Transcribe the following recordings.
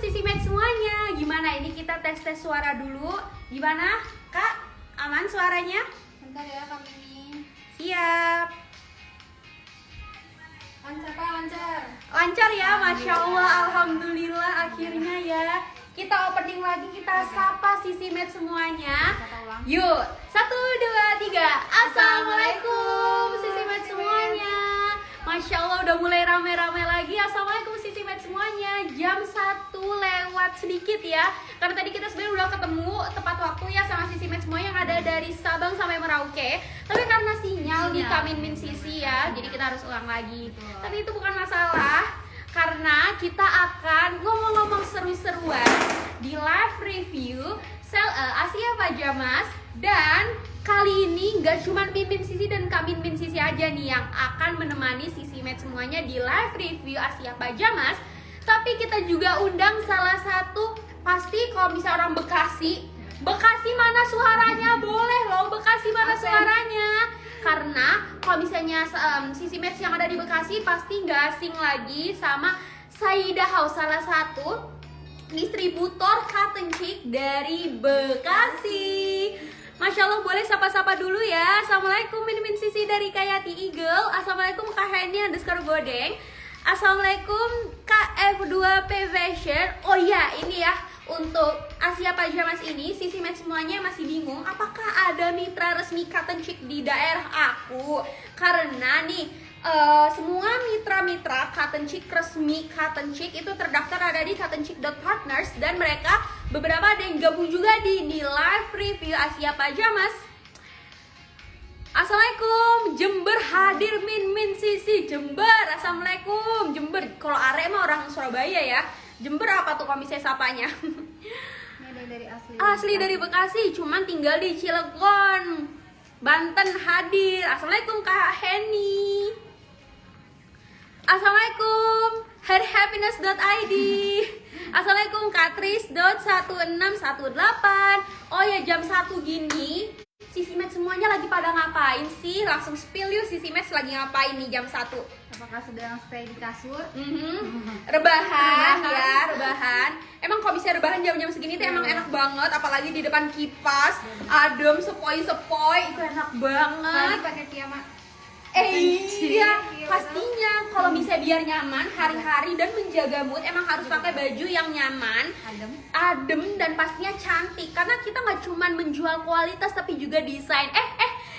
Sisi Med semuanya. Gimana ini kita tes suara dulu. Gimana Kak? Aman suaranya? Bentar ya Kak Mimi. Siap. Lancar Kak, lancar. Lancar ya, Masya Allah. Alhamdulillah akhirnya ya. Kita opening lagi, kita sapa Sisi Med semuanya. Yuk, 1, 2, 3. Assalamualaikum Sisi Med semuanya. Masya Allah udah mulai rame-rame lagi. Assalamualaikum Sisi Med semuanya. Jam 1 lewat sedikit ya. Karena tadi kita sebenarnya udah ketemu tepat waktu ya sama Sisi Med semua yang ada dari Sabang sampai Merauke. Tapi karena sinyal di Kaminmin Sisi ya, jadi kita harus ulang lagi. Tapi itu bukan masalah. Karena kita akan ngomong-ngomong seru-seruan di live review Asia Pajamas. Dan kali ini gak cuma Min Sisi dan Kak Min Sisi aja nih yang akan menemani Sisi Med semuanya di live review Asia Pajamas. Tapi kita juga undang salah satu, pasti kalau misalnya orang Bekasi mana suaranya, boleh loh Bekasi mana suaranya. Karena kalau misalnya Sisi Med yang ada di Bekasi pasti gak asing lagi sama Saida House, salah satu distributor cotton chic dari Bekasi. Masya Allah, boleh sapa-sapa dulu ya. Assalamualaikum Min Sisi dari Kayati Eagle. Assalamualaikum Kak Henny _ Godeng. Assalamualaikum Kak F2P Fashion. Oh ya, ini ya, untuk Asia Pajamas ini Sisi Med semuanya masih bingung apakah ada mitra resmi cotton chic di daerah aku. Karena nih semua mitra-mitra cotton chic resmi cotton chic itu terdaftar ada di cottonchic.partners. Dan mereka beberapa ada yang gabung juga di live review Asia Pajamas. Assalamualaikum, Jember hadir Min Sisi. Jember, assalamualaikum Jember. Kalau Are mah orang Surabaya ya. Jember apa tuh kalau misalnya sapanya? Ini dari asli. Asli dari Bekasi, cuman tinggal di Cilegon, Banten hadir. Assalamualaikum Kak Henny. Assalamualaikum herhappiness.id. Assalamualaikum Katris.1618. Oh ya, jam 1 gini Sisi Med semuanya lagi pada ngapain sih? Langsung spill yuk, Sisi Med lagi ngapain nih jam 1? Apakah sedang stay di kasur? Rebahan ya, rebahan. Emang kalau bisa rebahan jam-jam segini tuh emang enak banget. Apalagi di depan kipas, adem, sepoi-sepoi, itu enak banget. Tadi pakai piyama. Iya, pastinya kalau bisa biar nyaman hari-hari dan menjaga mood emang harus pakai baju yang nyaman, adem dan pastinya cantik. Karena kita nggak cuma menjual kualitas tapi juga desain.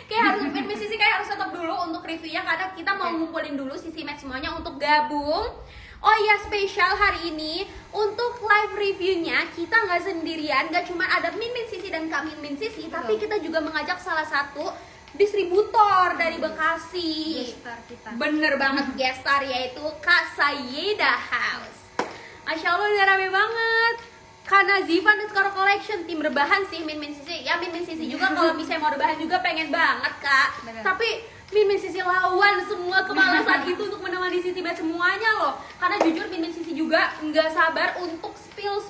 Kayak harus Min Sisi kayak harus tetap dulu untuk reviewnya karena kita mau ngumpulin dulu Sisi Med semuanya untuk gabung. Oh iya, spesial hari ini untuk live reviewnya kita nggak sendirian, nggak cuma ada Min Sisi dan Kak Min Sisi, tapi kita juga mengajak salah satu distributor dari Bekasi. Gestar kita. Bener banget, gestar, yaitu Kak Saida House. Masya Allah udah rame banget. Karena Zivan dan Skoro Collection tim rebahan sih Min Sisi. Ya Min Sisi juga kalau misalnya mau rebahan juga pengen banget Kak. Bener. Tapi Min Sisi lawan semua kemalasan itu untuk menemani Sisi Med semuanya loh. Karena jujur Min Sisi juga nggak sabar untuk spill.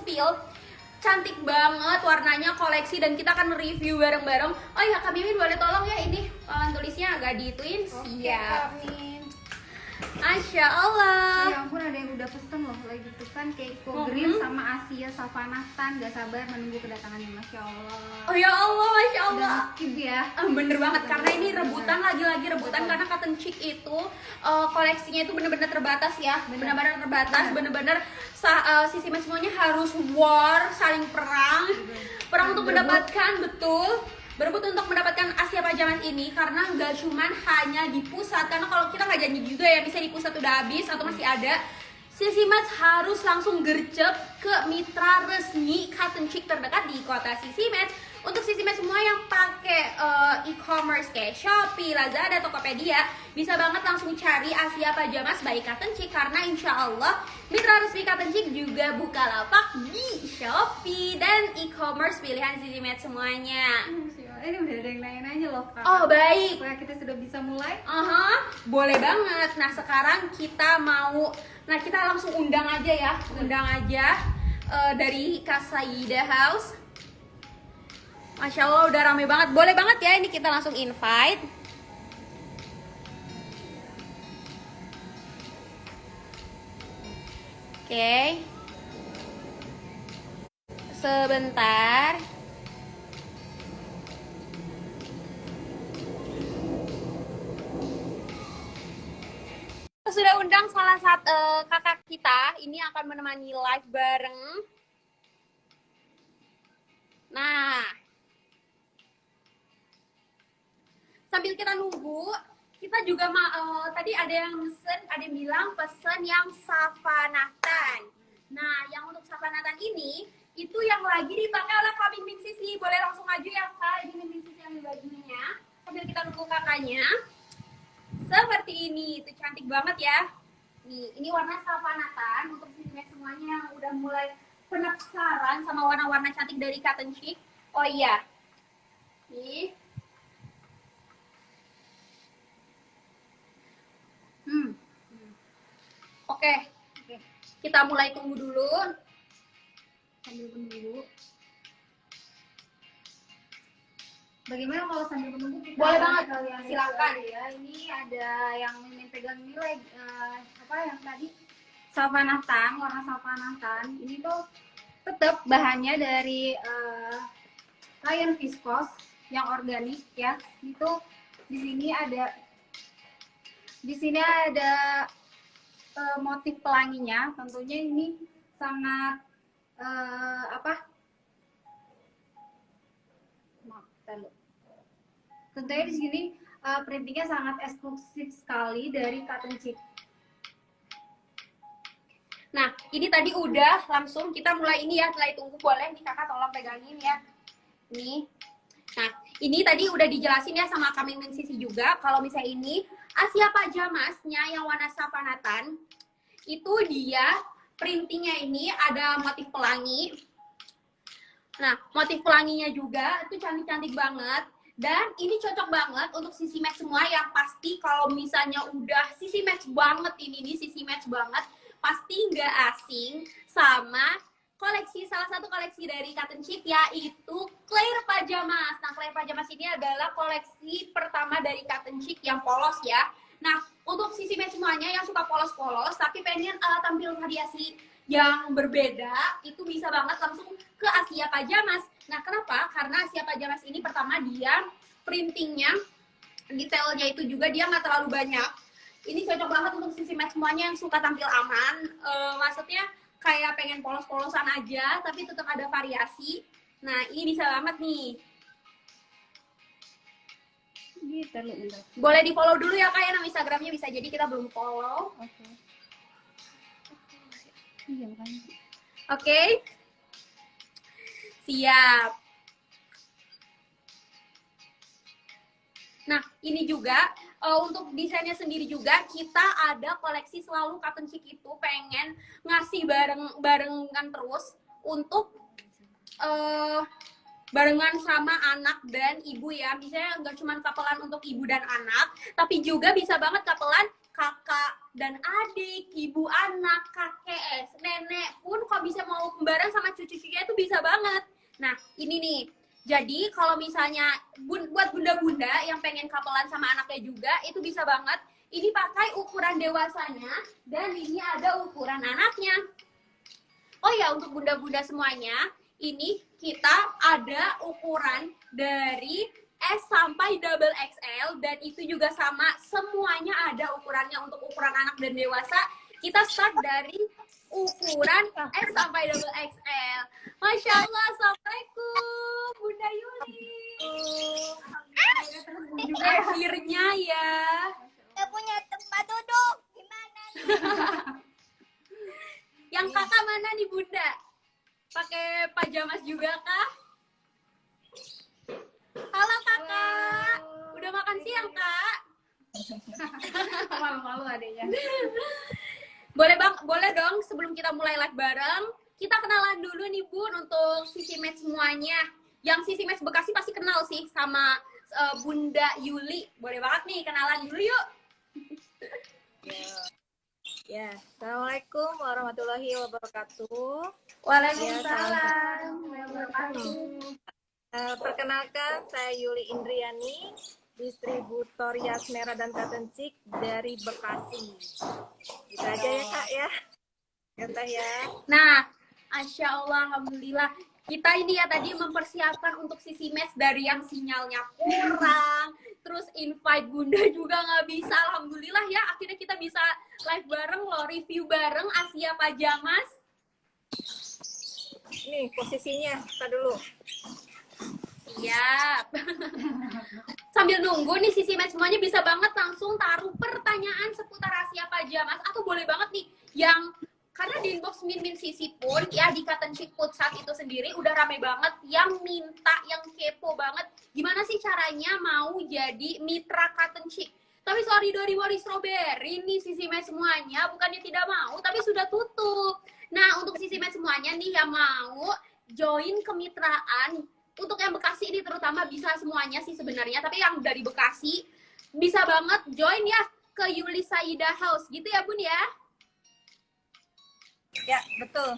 Cantik banget warnanya, koleksi, dan kita akan review bareng-bareng. Oh iya Kak Mimin boleh tolong ya ini papan tulisnya agak diituin. Siap. Masya Allah. Ya ampun, ada yang udah pesen loh, lagi pesan Keiko Green sama Asia Savannah Tan. Gak sabar menunggu kedatangannya, Masya Allah. Oh ya Allah, Masya Allah. Udah skip ya. Bener banget, karena ini rebutan, lagi-lagi rebutan. Karena cotton chic itu koleksinya itu bener-bener terbatas ya. Bener-bener terbatas, bener-bener Sisi Med semuanya harus war, saling perang untuk mendapatkan, berebut untuk mendapatkan Asia Pajamas ini. Karena nggak cuman hanya di pusat, karena kalau kita nggak janji juga ya bisa di pusat udah habis atau masih ada, Sisi Med harus langsung gercep ke mitra resmi cotton chic terdekat di kota Sisi Med. Untuk Sisi Med semua yang pakai e-commerce kayak Shopee, Lazada, Tokopedia, bisa banget langsung cari Asia Pajamas by Cotton Chic. Karena insya Allah mitra resmi Cotton Chic juga buka lapak di Shopee dan e-commerce pilihan Sisi Med semuanya. Ini udah ada yang nanya-nanya loh Kak. Oh baik. Supaya kita sudah bisa mulai. Boleh banget. Nah sekarang kita kita langsung undang aja ya, dari Kak Saida House. Masya Allah udah rame banget. Boleh banget ya ini kita langsung invite. Oke. Sebentar. Sudah undang salah satu kakak kita, ini akan menemani live bareng. Nah, sambil kita nunggu, kita juga tadi ada yang pesen, ada yang bilang pesen yang savanatan. Nah, yang untuk savanatan ini, itu yang lagi dipakai oleh Kak Ming Sisi. Boleh langsung maju ya Kak, ini Ming Sisi yang bajunya. Sambil kita nunggu kakaknya. Seperti ini, itu cantik banget ya. Nih, ini warna savanatan untuk sisi semuanya yang udah mulai penasaran sama warna-warna cantik dari Cotton Chic. Oh iya, nih. Oke, kita mulai tunggu dulu. Sambil menunggu. Bagaimana kalau sambil menunggu kita Boleh banget, kalian silakan. ya. Ini ada yang Mimin pegang ini lagi apa yang tadi savanatan, warna savanatan. Ini tuh tetap bahannya dari kain viskos yang organik ya. Itu di sini ada motif pelanginya. Tentunya ini sangat tentunya di sini printingnya sangat eksklusif sekali dari Cotton Chic. Nah, ini tadi udah langsung kita mulai ini ya, mulai tunggu. Boleh nih kakak tolong pegangin ya. Nih. Nah, ini tadi udah dijelasin ya sama kami Sisi juga. Kalau misalnya ini Asia Pajamasnya yang warna savanatan, itu dia printingnya ini ada motif pelangi. Nah, motif pelanginya juga itu cantik-cantik banget. Dan ini cocok banget untuk sisi match semua yang pasti kalau misalnya udah sisi match banget ini sisi match banget, pasti nggak asing sama koleksi, salah satu koleksi dari Cotton Chic yaitu Claire Pajamas. Nah, Claire Pajamas ini adalah koleksi pertama dari Cotton Chic yang polos ya. Nah, untuk sisi match semuanya yang suka polos-polos tapi pengen tampil variasi yang berbeda, itu bisa banget langsung ke Asia Pajamas. Nah, kenapa? Karena Asia Pajamas ini pertama dia printingnya, detailnya itu juga dia nggak terlalu banyak. Ini cocok banget untuk sisi match semuanya yang suka tampil aman. Maksudnya kayak pengen polos-polosan aja, tapi tetap ada variasi. Nah, ini bisa banget nih. Boleh di follow dulu ya kak ya, nama Instagramnya bisa jadi kita belum follow. Oke. Iya kan. Oke. Siap. Nah, ini juga untuk desainnya sendiri juga kita ada koleksi selalu Cotton Chic itu pengen ngasih barengan terus untuk barengan sama anak dan ibu ya. Misalnya nggak cuma kapelan untuk ibu dan anak, tapi juga bisa banget kapelan kakak dan adik, ibu anak, kakek, nenek pun kalau bisa mau kembaran sama cucu-cucunya itu bisa banget. Nah, ini nih. Jadi kalau misalnya buat bunda-bunda yang pengen kapelan sama anaknya juga, itu bisa banget. Ini pakai ukuran dewasanya dan ini ada ukuran anaknya. Oh ya, untuk bunda-bunda semuanya, ini kita ada ukuran dari S sampai double XL dan itu juga sama, semuanya ada ukurannya. Untuk ukuran anak dan dewasa kita start dari ukuran S sampai double XL. Masya Allah, assalamualaikum Bunda Yuli. Akhirnya ya. Kita punya tempat duduk gimana nih? Yang kakak mana nih Bunda? Pakai pajamas juga kah? Halo kakak, udah makan siang kak? Malu-malu adanya. Boleh dong sebelum kita mulai live bareng, kita kenalan dulu nih Bun untuk sisi match semuanya. Yang sisi match Bekasi pasti kenal sih sama Bunda Yuli. Boleh banget nih kenalan dulu yuk. Ya, assalamualaikum warahmatullahi wabarakatuh. Waalaikumsalam. Perkenalkan, saya Yuli Indriani, distributor Yas Merah dan Cotton Chic dari Bekasi. Gitu aja ya kak ya. Ya teh ya. Nah, Masya Allah, Alhamdulillah. kita ini ya tadi mempersiapkan untuk sisi match dari yang sinyalnya kurang, terus invite Bunda juga nggak bisa. Alhamdulillah ya, akhirnya kita bisa live bareng loh, review bareng Asia Pajamas. Nih posisinya, kita dulu. Siap. Sambil nunggu nih sisi match semuanya bisa banget langsung taruh pertanyaan seputar Asia Pajamas, atau boleh banget nih yang karena di inbox Min Sisi pun ya di Cotton Chic Futsal itu sendiri udah rame banget yang minta, yang kepo banget gimana sih caranya mau jadi mitra Cotton Chic. Tapi sorry dari Strawberry nih sisi match semuanya bukannya tidak mau tapi sudah tutup. Nah untuk sisi match semuanya nih yang mau join kemitraan, untuk yang Bekasi ini terutama bisa semuanya sih sebenarnya, tapi yang dari Bekasi bisa banget join ya ke Yuli Saida House gitu ya Bun ya. Ya, betul.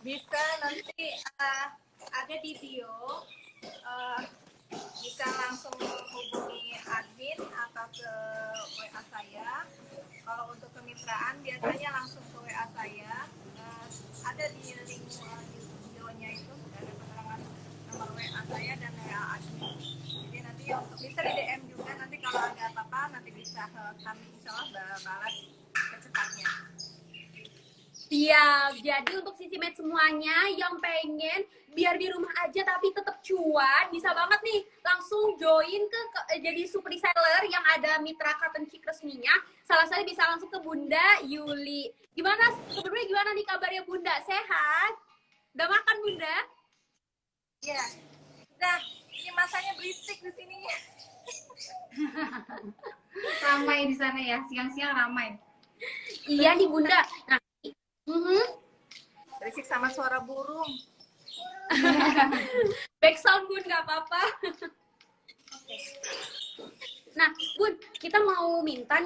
Bisa nanti ada di bio, bisa langsung hubungi admin atau ke WA saya. Kalau untuk kemitraan biasanya langsung ke WA saya. Ada di link bio-nya itu ada keterangan nomor WA saya dan WA admin. Jadi nanti untuk bisa di DM juga, nanti kalau ada apa-apa nanti bisa kami insya Allah balas kecepatnya. Siap. Jadi untuk sisi match semuanya yang pengen biar di rumah aja tapi tetap cuan, bisa banget nih langsung join ke jadi super reseller yang ada mitra Cotton Chic resminya. Salah satu bisa langsung ke Bunda Yuli. Gimana sebenarnya, gimana nih kabarnya Bunda? Sehat? Udah makan Bunda? Ya, udah. Ini masanya berisik di sini. Ramai di sana ya, siang-siang ramai. Iya nih Bunda. Nah, berisik sama suara burung. back sound Bun, nggak apa-apa. Nah Bun, kita mau minta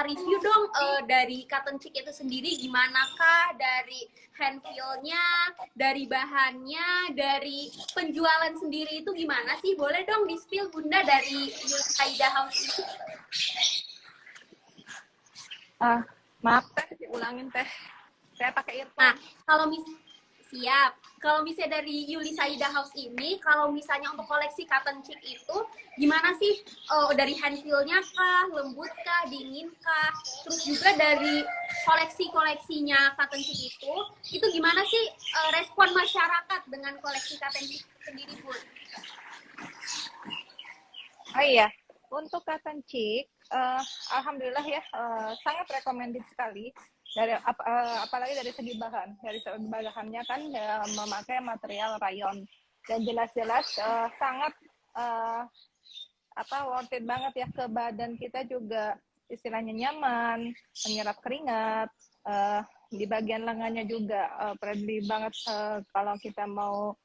review dong dari Cotton Chic itu sendiri, gimana kah dari hand feel-nya, dari bahannya, dari penjualan sendiri itu gimana sih? Boleh dong di spill Bunda dari Yuli Saida House itu. Maaf teh, diulangin teh. Saya pakai earphone. Nah, kalau misalnya dari Yuli Saida House ini, kalau misalnya untuk koleksi Cotton Chic itu, gimana sih? Dari hand feel-nya kah, lembut kah, dingin kah? Terus juga dari koleksi-koleksinya Cotton Chic itu gimana sih respon masyarakat dengan koleksi Cotton Chic sendiri pun? Oh iya, untuk Cotton Chic, alhamdulillah ya, sangat recommended sekali. Apalagi dari segi bahan, dari segi bahannya kan memakai material rayon dan jelas-jelas sangat worth it banget ya, ke badan kita juga istilahnya nyaman, menyerap keringat, di bagian lengannya juga friendly banget kalau kita mau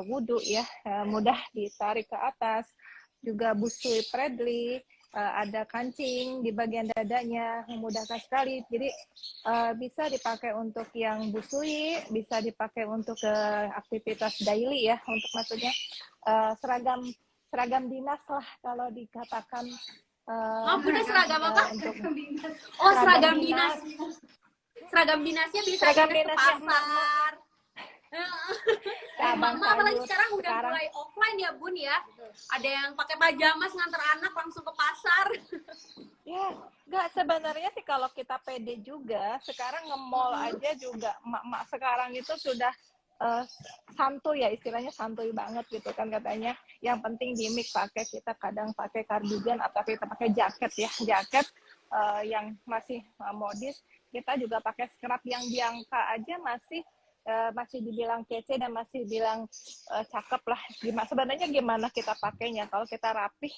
wudhu ya, mudah ditarik ke atas, juga busui friendly. Ada kancing di bagian dadanya, memudahkan sekali. Jadi bisa dipakai untuk yang busui, bisa dipakai untuk aktivitas daily ya, untuk maksudnya seragam dinas lah kalau dikatakan. Bunda seragam apa? Untuk seragam dinas. Seragam dinasnya bisa seragam ke dinasnya pasar. Mama apalagi sekarang udah mulai offline ya Bun ya. Ada yang pakai pajamas nganter anak langsung ke pasar. Ya, enggak, sebenarnya sih kalau kita pede juga, sekarang nge-mall aja juga emak-emak sekarang itu sudah santuy ya, istilahnya santuy banget gitu kan katanya. Yang penting gimmick, kita kadang pakai kardigan atau kita pakai jaket ya, yang masih modis. Kita juga pakai scrap yang Bianca aja masih dibilang kece dan masih bilang cakep lah. Sebenarnya gimana kita pakainya, kalau kita rapih,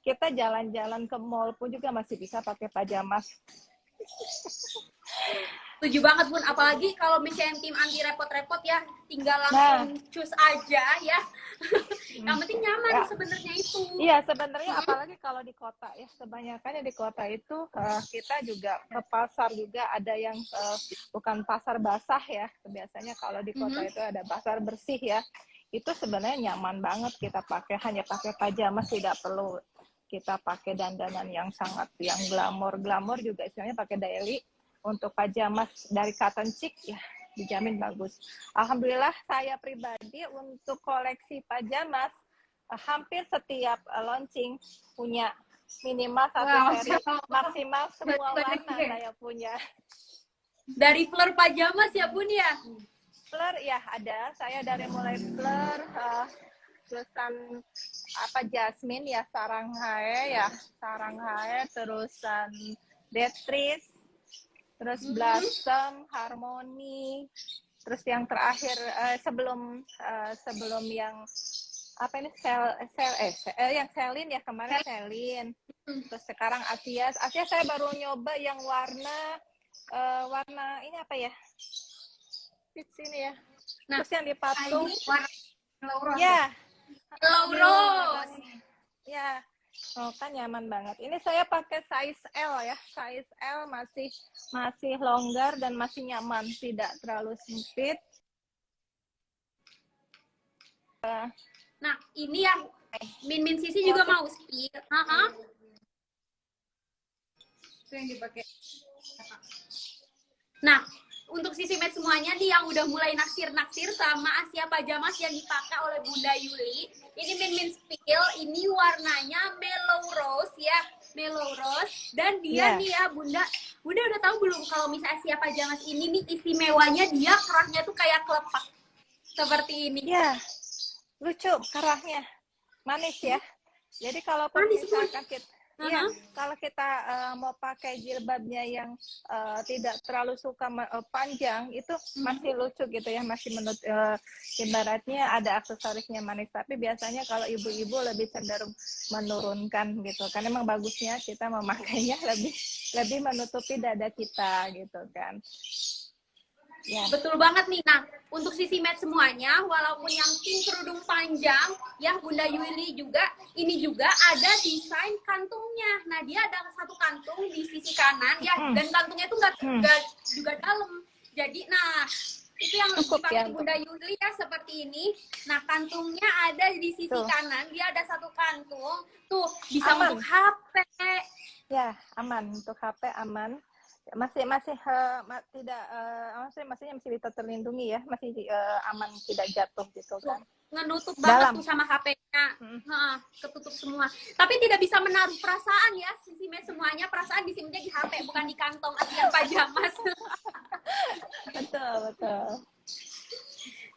kita jalan-jalan ke mall pun juga masih bisa pakai pajamas. Setuju banget Bun, apalagi kalau misalnya tim anti repot-repot ya, tinggal langsung cus aja ya. Yang penting nyaman sebenarnya itu. Iya, sebenarnya apalagi kalau di kota ya, kebanyakan di kota itu kita juga ke pasar juga ada yang bukan pasar basah ya. Biasanya kalau di kota itu ada pasar bersih ya. Itu sebenarnya nyaman banget kita pakai, hanya pakai pajamas, tidak perlu kita pakai dandanan yang glamor juga, istilahnya pakai daily. Untuk pajamas dari Cotton Chic ya, dijamin bagus. Alhamdulillah saya pribadi untuk koleksi pajamas hampir setiap launching punya minimal satu Wow, seri, maksimal semua Banyak warna juga. saya punya. Dari fleur pajamas ya Bun ya? Fleur ya ada, saya dari mulai fleur, terusan apa jasmine ya, saranghae, terusan beatrice, terus blossom, harmony, terus yang terakhir sebelum yang apa ini yang Celine ya, kemarin Celine, terus sekarang Asia saya baru nyoba yang warna ini apa ya, peach ini ya, Nah, terus yang dipatung warna yellow rose. ya. Yellow rose. Ya, oh kan nyaman banget. Ini saya pakai size L ya, size L masih longgar dan masih nyaman, tidak terlalu sempit. Nah, ini yang Min Sisi juga mau spill. Itu yang dipakai. Nah, untuk Sisi Med semuanya nih yang udah mulai naksir-naksir sama Asia Pajamas yang dipakai oleh Bunda Yuli. Ini Min spill, ini warnanya mellow rose ya, mellow rose. Dan dia nih ya Bunda udah tahu belum kalau misalnya Asia Pajamas ini nih istimewanya dia kerahnya tuh kayak kelepak. Seperti ini. Ya, lucu kerahnya, manis ya. Jadi kalau misalkan kita ya, kalau kita mau pakai jilbabnya yang tidak terlalu suka panjang, itu masih lucu gitu ya, masih ibaratnya ada aksesorisnya manis. Tapi biasanya kalau ibu-ibu lebih cenderung menurunkan gitu, karena memang bagusnya kita memakainya lebih menutupi dada kita gitu kan. Ya. Betul banget nih. Nah, untuk Sisi Med semuanya, walaupun yang pink kerudung panjang, ya Bunda Yuli juga, ini juga ada desain kantungnya. Nah, dia ada satu kantung di sisi kanan, ya, dan kantungnya itu nggak juga dalam. Jadi, nah, itu yang dipakai Bunda Yuli ya, seperti ini. Nah, kantungnya ada di sisi kanan, dia ada satu kantung. Tuh, bisa aman untuk HP. Ya, aman. Untuk HP aman. Masih tidak maksudnya masih terlindungi ya, masih aman, tidak jatuh gitu kan. Ngenutup banget tuh sama HP-nya. Ketutup semua. Tapi tidak bisa menaruh perasaan ya, Sisi Med semuanya, perasaan disimpannya di HP bukan di kantong Asia Pajamas. Betul.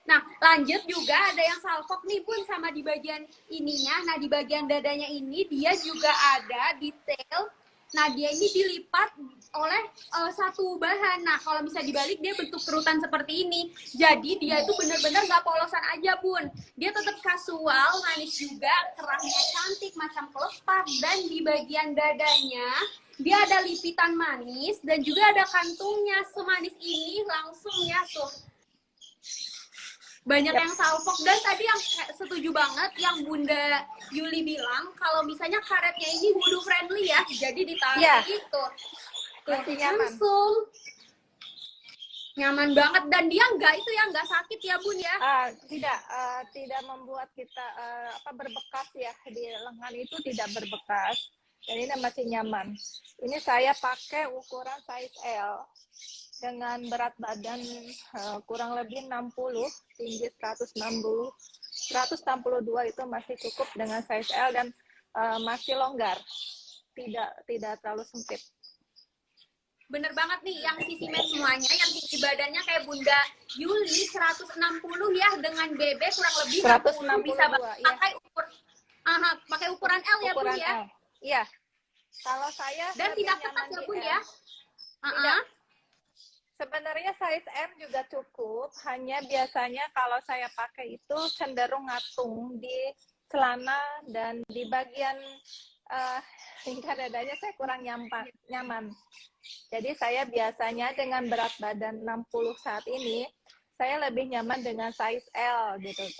Nah, lanjut juga ada yang salfok nih Bun sama di bagian ininya. Nah, di bagian dadanya ini dia juga ada detail. Nah, dia ini dilipat oleh satu bahan. Nah, kalau misalnya dibalik dia bentuk kerutan seperti ini. Jadi dia itu benar-benar nggak polosan aja Bun. Dia tetap kasual, manis juga, kerahnya cantik macam kelepak, dan di bagian dadanya dia ada lipitan manis dan juga ada kantungnya. Semanis ini langsung ya tuh. Banyak yang salfok, dan tadi yang setuju banget yang Bunda Yuli bilang kalau misalnya karetnya ini wudhu friendly ya, jadi ditarik itu masih nyaman. Langsung nyaman banget, dan dia nggak sakit ya Bun ya. Tidak membuat kita berbekas ya, di lengan itu tidak berbekas, dan ini masih nyaman. Ini saya pakai ukuran size L dengan berat badan kurang lebih 60, tinggi 162 itu masih cukup dengan size L, dan masih longgar, tidak terlalu sempit. Bener banget nih yang Sisi Med semuanya, yang tinggi badannya kayak Bunda Yuli 160 ya, dengan BB kurang lebih 162 bisa ya. Pakai ukuran L ya Bun ya. Iya. Kalau saya dan tidak ketat ya Bun ya. Tidak. Sebenarnya size M juga cukup, hanya biasanya kalau saya pakai itu cenderung ngatung di celana dan di bagian tingkat dadanya saya kurang nyaman. Jadi saya biasanya dengan berat badan 60 saat ini, saya lebih nyaman dengan size L gitu.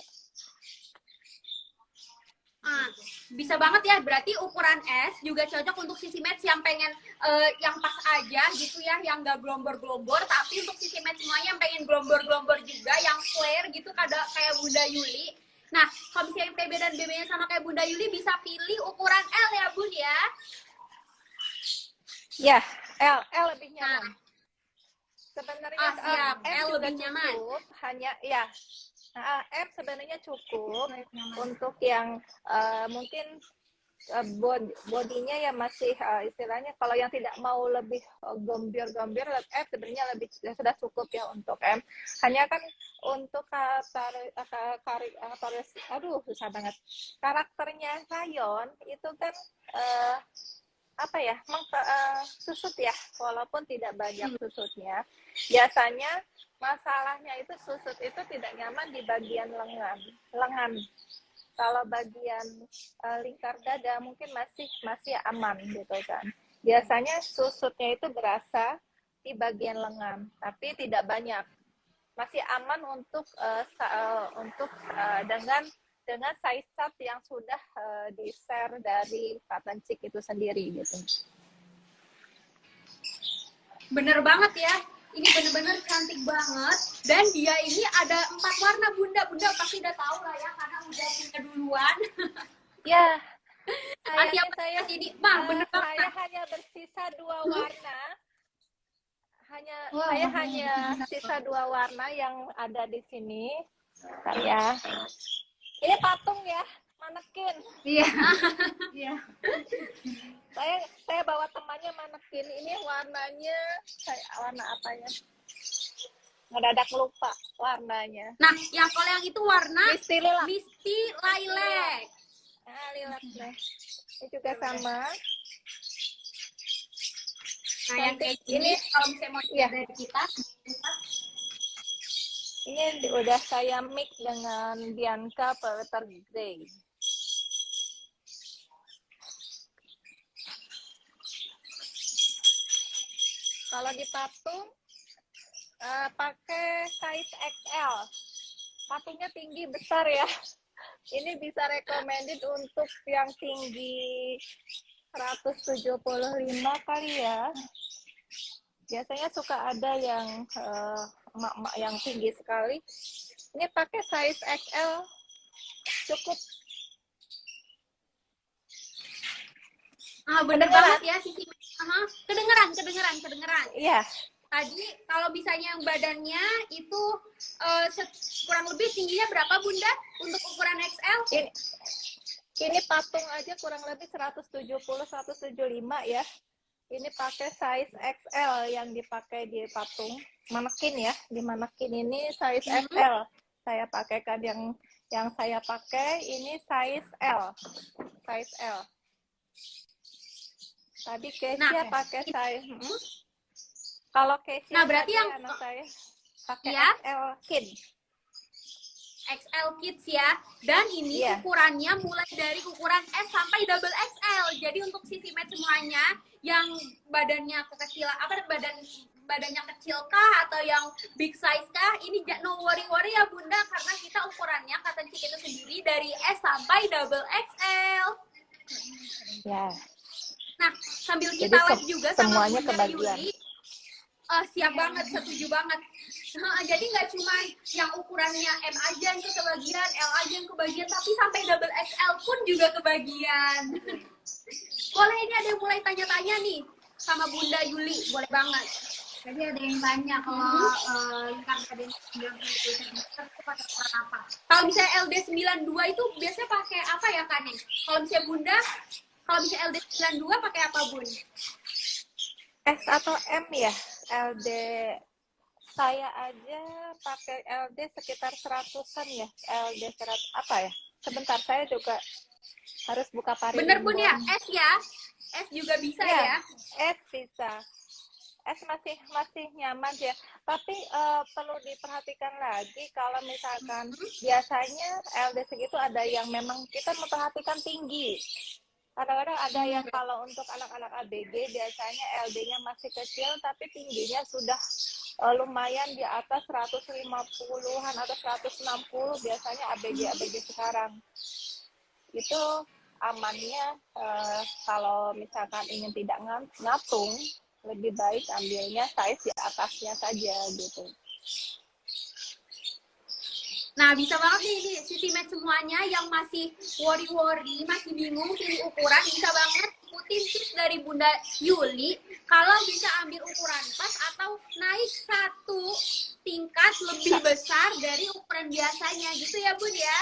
Bisa banget ya, berarti ukuran S juga cocok untuk Sisi Med yang pengen yang pas aja gitu ya, yang gak glombor-glombor. Tapi untuk Sisi Med semuanya yang pengen glombor-glombor juga, yang flare gitu kayak Bunda Yuli. Nah, kalau misalnya PB dan BB-nya sama kayak Bunda Yuli, bisa pilih ukuran L ya Bun ya. Ya, L lebih nyaman. Sebenarnya siap. M L juga lebih nyaman. cukup, hanya ya. M sebenarnya cukup Nyaman. untuk yang mungkin bodinya ya masih istilahnya kalau yang tidak mau lebih gembir-gembir, F sebenarnya lebih sudah cukup ya untuk M. Hanya kan untuk aduh susah banget. Karakternya Rayon itu kan apa ya, susut ya, walaupun tidak banyak susutnya. Biasanya masalahnya itu susut itu tidak nyaman di bagian lengan. Kalau bagian lingkar dada mungkin masih aman gitu kan. Biasanya susutnya itu berasa di bagian lengan, tapi tidak banyak. Masih aman untuk dengan size chart yang sudah di-share dari Cotton Chic itu sendiri gitu. Bener banget ya. Ini bener-bener cantik banget. Dan dia ini ada 4 warna Bunda. Bunda pasti udah tahu lah ya karena udah punya duluan. Ya. Sayangnya saya ini, bener banget. Saya hanya bersisa 2 warna. Wah, Saya hanya sisa 2 warna yang ada di sini. Saya. Ini patung ya, manekin. Iya. Iya. Saya bawa temannya manekin. Ini warnanya warna apanya? Ngedadak lupa warnanya. Nah, yang kalau yang itu warna Misty Lilac. Misty Lilac. Lilac deh. Ini juga sama. Nah, yang kayak gini kalau misalnya mau dari kita, ini udah saya mix dengan Bianca Pewter Grey. Kalau di patung pakai size XL. Patungnya tinggi besar ya. Ini bisa recommended untuk yang tinggi 175 kali ya. Biasanya suka ada yang emak-emak yang tinggi sekali. Ini pakai size XL cukup. bener banget ya Sisi. Kedengeran. Iya. Tadi kalau misalnya yang badannya itu kurang lebih tingginya berapa Bunda untuk ukuran XL? Ini patung aja kurang lebih 170-175 ya. Ini pakai size XL yang dipakai di patung. Manekin ya, di manekin ini size XL. Saya pakaikan yang saya pakai ini size L. Size L. Tadi Kesia pakai size kalau Kesia berarti yang anak saya pakai ya? XL Kid. XL Kids ya. Dan ini ukurannya mulai dari ukuran S sampai double XL. Jadi untuk Sisi Med semuanya yang badannya kekecilan badannya kecil kah atau yang big size kah, ini no worry ya Bunda karena kita ukurannya Cotton Chic itu sendiri dari S sampai double XL. Ya. Nah, sambil kita live juga sama semuanya Bunda kebagian. Yuli. Siap banget, setuju banget. Jadi nggak cuma yang ukurannya M aja yang kebagian, L aja yang kebagian, tapi sampai double XL pun juga kebagian. Boleh, ini ada yang mulai tanya-tanya nih sama Bunda Yuli, boleh banget. Tadi ada yang tanya kalau lingkar dada 90 cm itu pakai ukuran apa? Kalau misalnya LD 92 itu biasanya pakai apa ya Kak Neng? Kalau misalnya Bunda, kalau misalnya LD 92 pakai apa Bun? S atau M ya? LD saya aja pakai LD sekitar 100-an ya. LD 100 apa ya? Sebentar, saya juga harus buka pari. Bener Bun ya? S ya? S juga bisa ya? S bisa. S masih nyaman ya. Tapi perlu diperhatikan lagi kalau misalkan biasanya LD segitu ada yang memang kita memperhatikan tinggi. Kadang-kadang ada yang kalau untuk anak-anak ABG biasanya LD-nya masih kecil tapi tingginya sudah lumayan di atas 150-an atau 160 biasanya ABG sekarang. Itu amannya kalau misalkan ingin tidak ngatung, lebih baik ambilnya size di atasnya saja gitu. Nah, bisa banget nih Sisi Med semuanya yang masih worry, masih bingung pilih ukuran, bisa banget ikutin tips dari Bunda Yuli kalau bisa ambil ukuran pas atau naik satu tingkat lebih besar dari ukuran biasanya gitu ya Bun ya.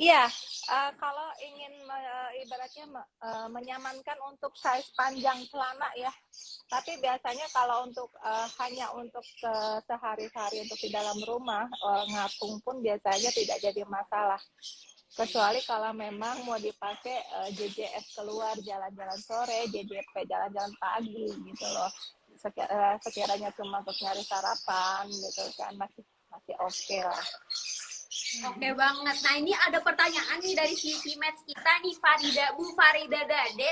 Iya, kalau ingin ibaratnya menyamankan untuk size panjang celana ya. Tapi biasanya kalau untuk hanya untuk sehari-hari untuk di dalam rumah ngapung pun biasanya tidak jadi masalah. Kecuali kalau memang mau dipakai JJS keluar jalan-jalan sore, JJP jalan-jalan pagi gitu loh. Sekiranya cuma untuk nyari sarapan gitu kan masih oke lah. Oke banget. Nah ini ada pertanyaan nih dari sisi match kita nih Bu Farida Dade.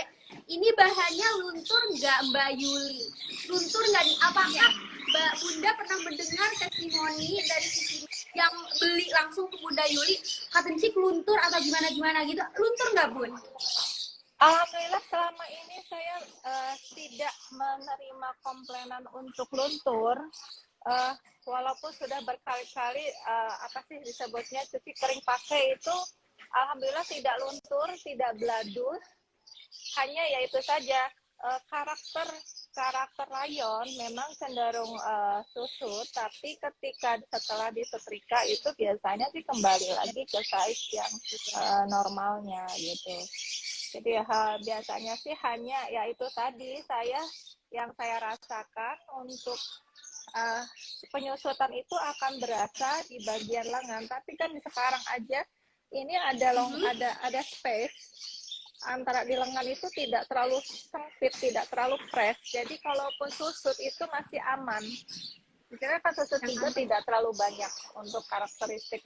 Ini bahannya luntur nggak Mbak Yuli? Luntur nggak nih? Apakah Mbak Bunda pernah mendengar testimoni dari sisi yang beli langsung ke Bunda Yuli? Katencik luntur atau gimana gitu? Luntur nggak Bun? Alhamdulillah selama ini saya tidak menerima komplainan untuk luntur. Walaupun sudah berkali-kali apa sih disebutnya cuci kering pakai itu, alhamdulillah tidak luntur, tidak bladus. Hanya yaitu saja karakter rayon memang cenderung susut, tapi ketika setelah disetrika itu biasanya sih kembali lagi ke size yang normalnya gitu. Jadi biasanya sih hanya ya itu tadi yang saya rasakan untuk penyusutan itu akan berasa di bagian lengan, tapi kan sekarang aja ini ada space antara di lengan itu tidak terlalu sempit, tidak terlalu press, jadi kalaupun susut itu masih aman. Karena kan susut juga tidak terlalu banyak untuk karakteristik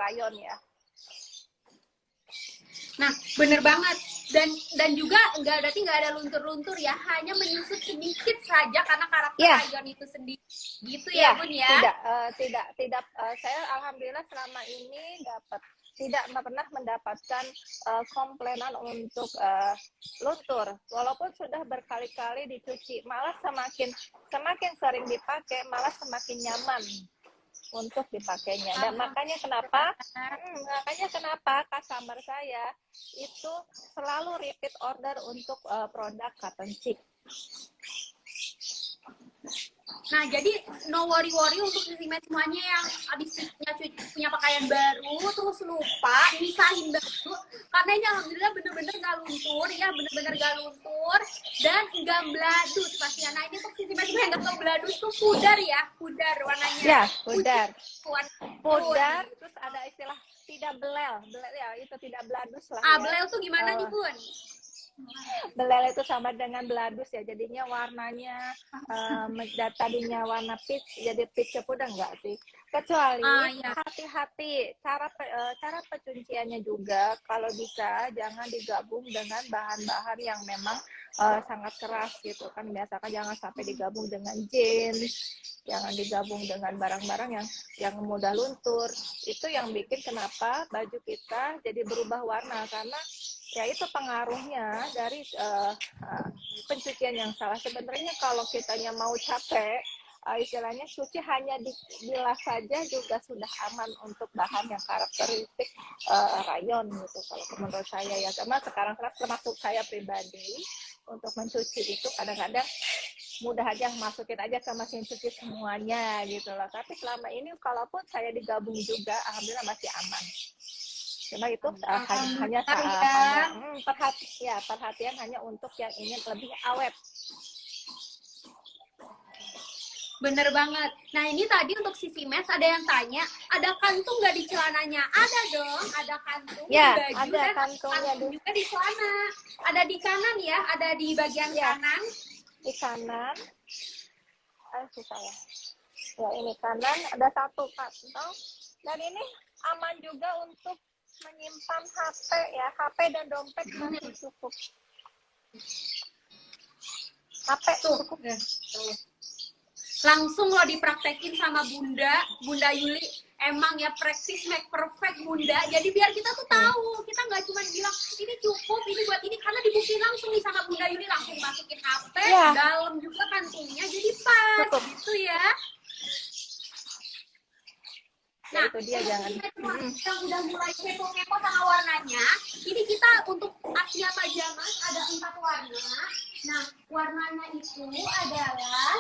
rayon ya. Nah, bener banget. Dan juga berarti nggak ada luntur-luntur ya, hanya menyusut sedikit saja karena karakter rayon itu sendiri. Gitu ya, Bun ya? Tidak. Saya alhamdulillah selama ini tidak pernah mendapatkan komplainan untuk luntur. Walaupun sudah berkali-kali dicuci, malah semakin sering dipakai, malah semakin nyaman untuk dipakainya. Dan makanya kenapa customer saya itu selalu repeat order untuk produk Katencik. Nah, jadi no worry untuk sisi semuanya yang habis punya pakaian baru terus lupa misahin baju, karena ini alhamdulillah bener-bener gak luntur ya, dan gak bladus pastinya. Nah, ini untuk sisi yang gak tau bladus tuh pudar warnanya. Ya, pudar. Terus ada istilah tidak belel ya, itu tidak bladus lah. Belel tuh gimana nih Bun? Belel itu sama dengan bladus ya, jadinya warnanya tadinya warna peach jadi peach pudar enggak sih, kecuali hati-hati cara pencuciannya juga kalau bisa jangan digabung dengan bahan-bahan yang memang sangat keras gitu kan. Biasakan jangan sampai digabung dengan jeans, jangan digabung dengan barang-barang yang mudah luntur. Itu yang bikin kenapa baju kita jadi berubah warna, karena ya itu pengaruhnya dari pencucian yang salah. Sebenarnya kalau kitanya mau capek, istilahnya cuci hanya dibilas saja juga sudah aman untuk bahan yang karakteristik rayon gitu kalau menurut saya ya. Karena sekarang termasuk saya pribadi untuk mencuci itu kadang-kadang mudah aja masukin aja ke mesin cuci semuanya gitu loh. Tapi selama ini kalaupun saya digabung juga alhamdulillah masih aman. Cuma itu hanya perhatian hanya untuk yang ingin lebih awet. Bener banget. Nah, ini tadi untuk sisi match ada yang tanya, ada kantung nggak di celananya? Ada dong, ada kantung ya, di baju ada dan kantungnya juga di celana. Ada di kanan ya, ada di bagian kanan. Di kanan. Ya, ini kanan ada satu kantong. Dan ini aman juga untuk menyimpan HP dan dompet masih cukup. HP cukup. Langsung lo dipraktekin sama Bunda Yuli. Emang ya practice make perfect Bunda. Jadi biar kita tuh tahu, kita nggak cuma bilang ini cukup, ini buat ini, karena dibuktiin langsung nih sama Bunda Yuli, langsung masukin HP, dalam juga kantungnya, jadi pas cukup. Gitu ya. Ya, itu dia jangan. Yang udah mulai kepo-kepo sama warnanya, ini kita untuk Asia Pajamas ada 4 warna. Nah, warnanya itu adalah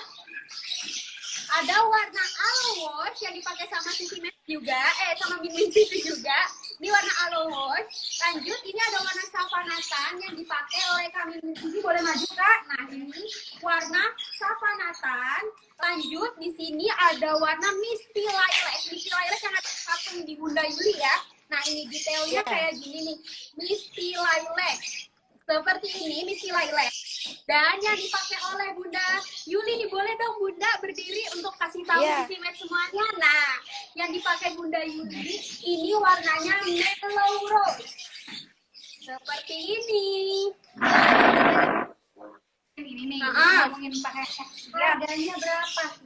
ada warna aloe wash yang dipakai sama Sisi Met juga, sama Min Sisi juga. Ini warna aloe wash. Lanjut, ini ada warna savanatan yang dipakai oleh kami Min Sisi. Boleh maju Kak? Nah, ini warna savanatan. Lanjut, di sini ada warna Misty Lilac. Misty Lilac yang ada patung di Bunda Yuli ya. Nah, ini detailnya kayak gini nih. Misty Lilac. Seperti ini, Misty Lilac. Dan yang dipakai oleh Bunda Yuli, nih boleh dong Bunda berdiri untuk kasih tahu Sisi Met semuanya. Nah, yang dipakai Bunda Yuli, ini warnanya Mellow Rose. Seperti ini. Ini nih, ngomongin pakai harganya berapa?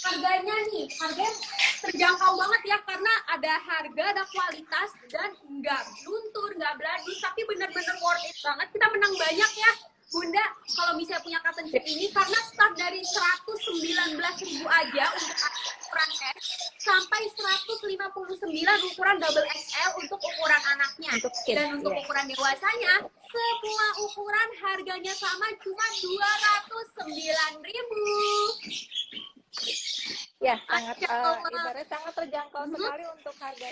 Harganya nih, harganya terjangkau banget ya, karena ada harga, ada kualitas, dan nggak luntur, nggak beladus, tapi bener-bener worth it banget. Kita menang banyak ya Bunda kalau misalnya punya cotton chip ini, karena start dari 119.000 aja untuk ukuran S sampai 159 ukuran double XL untuk ukuran anaknya. Dan untuk ukuran dewasanya semua ukuran harganya sama, cuma 209.000. Ya, sangat ibaratnya sangat terjangkau sekali untuk harga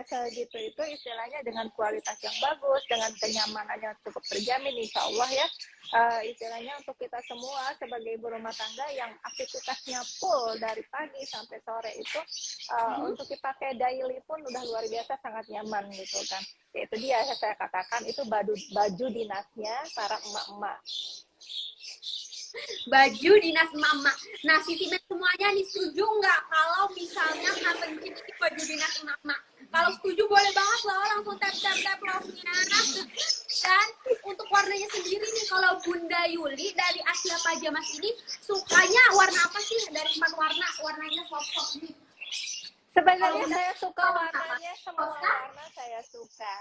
segitu itu, istilahnya dengan kualitas yang bagus, dengan kenyamanan yang cukup terjamin, insya Allah ya. Istilahnya untuk kita semua sebagai ibu rumah tangga yang aktivitasnya full dari pagi sampai sore itu, untuk dipakai daily pun udah luar biasa sangat nyaman gitu kan. Ya, itu dia saya katakan, itu baju dinasnya para emak-emak. Baju dinas mama. Nah, Sisi Met semuanya nih setuju nggak kalau misalnya cotton chip ini baju dinas mama? Kalau setuju boleh banget loh, langsung tap love-nya. Dan untuk warnanya sendiri nih, kalau Bunda Yuli dari Asia Pajamas ini sukanya warna apa sih dari 4 warna? Warnanya soft nih. Sebenarnya saya suka warnanya, semua warna saya suka.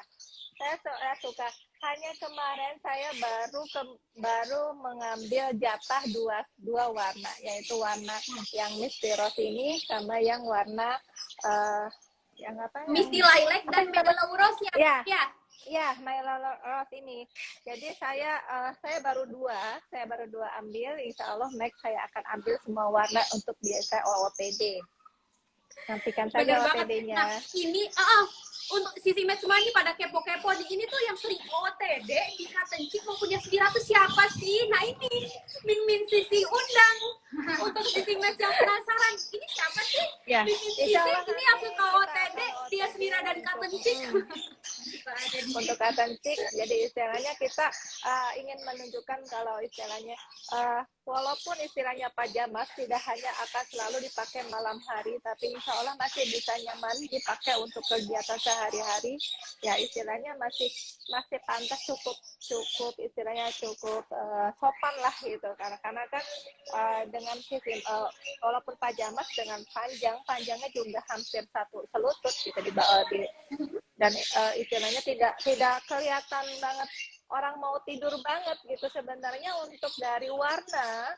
Saya suka. Hanya kemarin saya baru mengambil jatah dua warna, yaitu warna yang Misty Rose ini sama yang warna yang apa? Misty Lilac dan Mellow Rose ya. Ya, Mellow Rose ini. Jadi saya baru dua ambil. Insya Allah next saya akan ambil semua warna untuk biasa OOTD. Nantikan saja OOTD-nya. Nah, ini untuk Sisi Met semua ini pada kepo-kepo nih. Ini tuh yang sering OOTD di cotton chip mau punya Sira tuh siapa sih? Nah, ini Min Sisi undang. Untuk Sisi Met yang penasaran, ini siapa sih? Ya, Min Sisi ini yang suka OOTD, dia Sira dan cotton chip. Untuk cotton chip, jadi istilahnya kita ingin menunjukkan kalau istilahnya walaupun istilahnya pajamas tidak hanya akan selalu dipakai malam hari, tapi insya Allah masih bisa nyaman dipakai untuk kegiatan sehari-hari. Ya, istilahnya masih pantas, cukup istilahnya cukup sopan lah gitu. Karena kan dengan sistem walaupun pajamas dengan panjangnya juga hampir satu selutut gitu dan istilahnya tidak kelihatan banget orang mau tidur banget gitu. Sebenarnya untuk dari warna,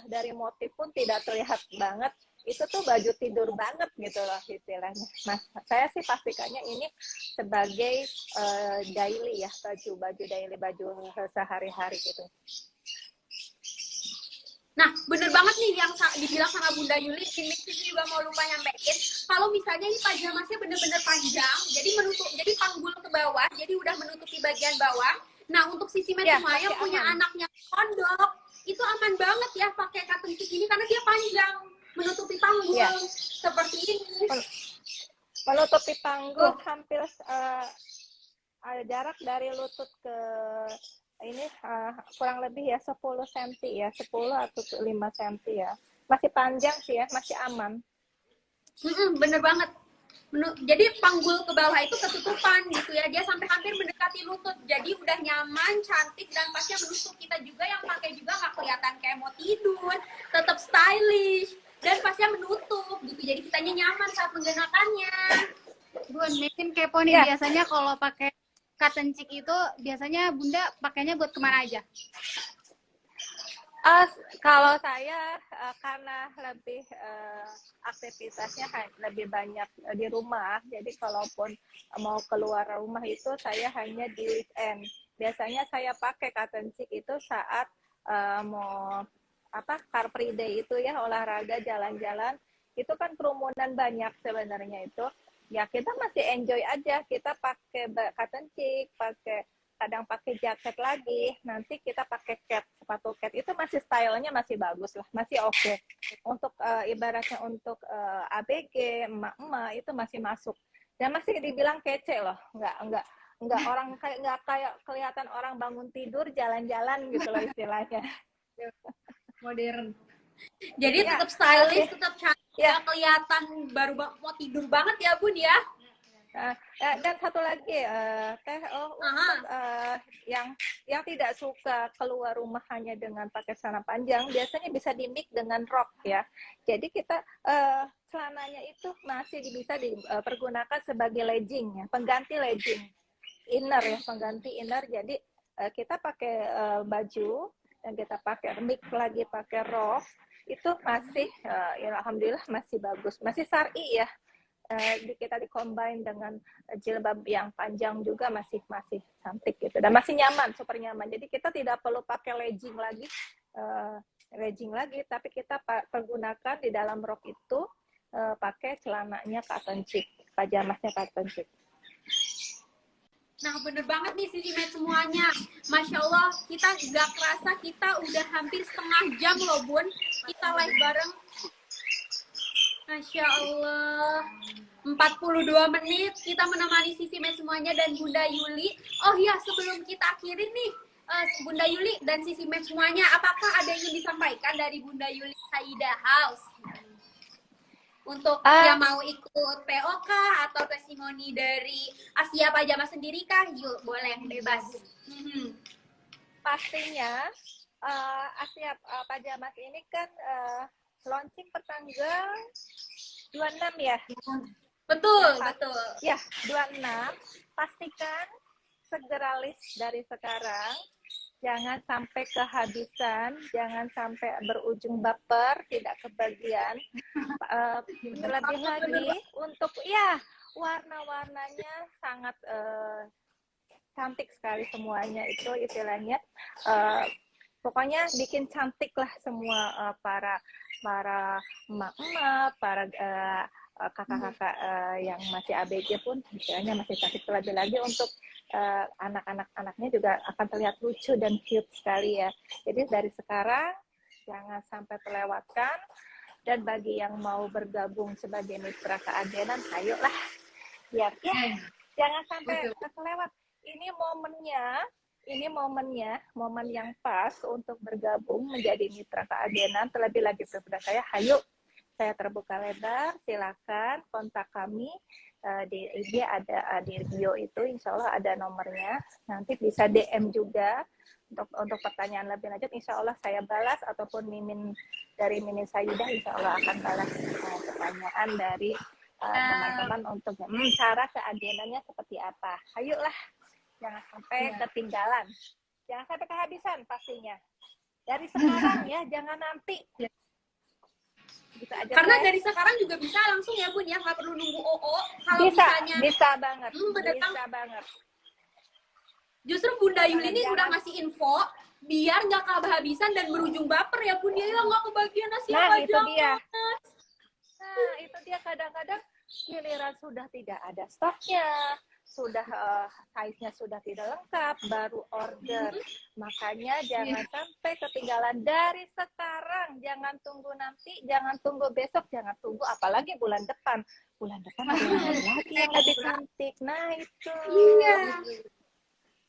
dari motif pun tidak terlihat banget. Itu tuh baju tidur banget gitu loh istilahnya. Nah, saya sih pastikannya ini sebagai daily ya, baju daily, baju sehari-hari gitu. Nah, bener banget nih yang dibilang sama Bunda Yuli, ini juga mau lupa nyampein. Kalau misalnya ini pajamasnya bener-bener panjang, jadi panggul ke bawah, jadi udah menutupi bagian bawah. Nah, untuk Sisi Met semua yang punya anaknya pondok, itu aman banget ya pakai cotton chip ini karena dia panjang, menutupi panggul seperti ini. Menutupi panggul hampir jarak dari lutut ke ini kurang lebih ya 10 cm ya, 10 atau 5 cm ya. Masih panjang sih ya, masih aman. Bener banget. Jadi panggul ke bawah itu ketutupan gitu ya, dia sampai hampir mendekati lutut. Jadi udah nyaman, cantik, dan pastinya menusuk. Kita juga yang pakai juga nggak kelihatan kayak mau tidur, tetap stylish, dan pastinya menutup gitu. Jadi kitanya nyaman saat menggunakannya. Bun, mungkin kepo nih biasanya kalau pakai cotton chip itu biasanya Bunda pakainya buat kemana aja? Kalau saya karena lebih aktivitasnya lebih banyak di rumah, jadi kalaupun mau keluar rumah itu saya hanya di weekend. Biasanya saya pakai cotton chic itu saat mau Car Free Day itu ya, olahraga jalan-jalan. Itu kan kerumunan banyak sebenarnya itu. Ya kita masih enjoy aja, kita pakai cotton chic, kadang pakai jaket lagi, nanti kita pakai sepatu cat, itu masih stylenya masih bagus lah, masih oke. Untuk ibaratnya untuk ABG, emak-emak itu masih masuk dan masih dibilang kece loh, nggak orang nggak kayak kelihatan orang bangun tidur jalan-jalan gitu loh istilahnya. Modern. Jadi Ya, tetap stylish, masih. tetap cantik, Ya. kelihatan baru mau tidur banget ya Bun ya. Dan satu lagi Teh, untuk yang tidak suka keluar rumah hanya dengan pakai celana panjang, biasanya bisa di-mix dengan rok ya. Jadi kita celananya itu masih bisa dipergunakan sebagai legging ya, pengganti legging, inner ya, pengganti inner. Jadi kita pakai baju dan kita pakai mix lagi pakai rok, itu masih ya alhamdulillah masih bagus, masih syar'i ya. Kita combine dengan jilbab yang panjang juga masih cantik gitu dan masih nyaman, super nyaman. Jadi kita tidak perlu pakai legging lagi, tapi kita pergunakan di dalam rok itu pakai celananya cotton chic, pajamasnya cotton chic. Nah bener banget nih Sisi Med semuanya. Masya Allah, kita nggak kerasa kita udah hampir setengah jam loh Bun. Kita live bareng. Masya Allah, 42 menit kita menemani Sisi Med semuanya dan Bunda Yuli. Oh iya, sebelum kita akhirin nih, Bunda Yuli dan Sisi Med semuanya, apakah ada yang ingin disampaikan dari Bunda Yuli Saida House? Untuk yang mau ikut POK atau testimoni dari Asia Pajama sendiri kah? Yuk, boleh, bebas. Pastinya Asia Pajamas ini kan launching pertanggal 26 ya. Betul, betul. Ya, 26. Pastikan segera list dari sekarang. Jangan sampai kehabisan, jangan sampai berujung baper, tidak kebagian. Terlebih lagi untuk warna-warnanya sangat cantik sekali semuanya, itu istilahnya pokoknya bikin cantik lah semua para emak-emak, para kakak-kakak yang masih ABG pun istilahnya masih cantik. Terlebih lagi untuk anak-anaknya juga akan terlihat lucu dan cute sekali ya. Jadi dari sekarang jangan sampai terlewatkan, dan bagi yang mau bergabung sebagai mitra keagenan, ayolah biar jangan sampai terlewat. Ini momennya, momen yang pas untuk bergabung menjadi mitra keagenan. Terlebih lagi kepada saya, ayo, saya terbuka lebar, silakan kontak kami di IG, ada di bio itu, insya Allah ada nomornya. Nanti bisa DM juga untuk pertanyaan lebih lanjut, insya Allah saya balas, ataupun dari Mimin Sayyidah insya Allah akan balas pertanyaan dari teman-teman untuk cara keagenannya seperti apa. Ayolah, jangan sampai ketinggalan, jangan sampai kehabisan pastinya. Dari sekarang ya, jangan nanti. Gitu aja, karena dari sekarang juga bisa langsung ya Bun ya, nggak perlu nunggu OO. Kalau bisa banget, bisa banget. Justru Bunda Yuli ini udah ngasih info biar nggak kehabisan dan berujung baper ya Bun ya, nggak kebagian nasi apa itu dia. Nah itu dia, kadang-kadang giliran sudah tidak ada stoknya, sudah size-nya sudah tidak lengkap, baru order. Makanya jangan sampai ketinggalan dari sekarang. Jangan tunggu nanti, jangan tunggu besok, jangan tunggu apalagi bulan depan. Bulan depan ada lagi yang lebih cantik. Nah itu. Iya.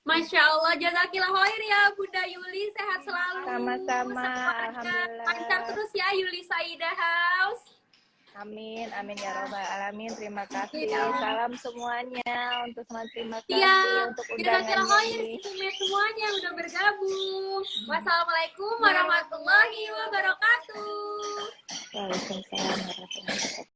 Masya Allah, jazakillah khair ya Bunda Yuli, sehat selalu. Sama-sama, alhamdulillah. Lancar terus ya Yuli Saida House. Amin, amin ya robbal alamin. Terima kasih. Salam semuanya untuk terima kasih untuk undangannya ini. Semuanya udah bergabung. Wassalamualaikum warahmatullahi wabarakatuh. Waalaikumsalam warahmatullahi wabarakatuh.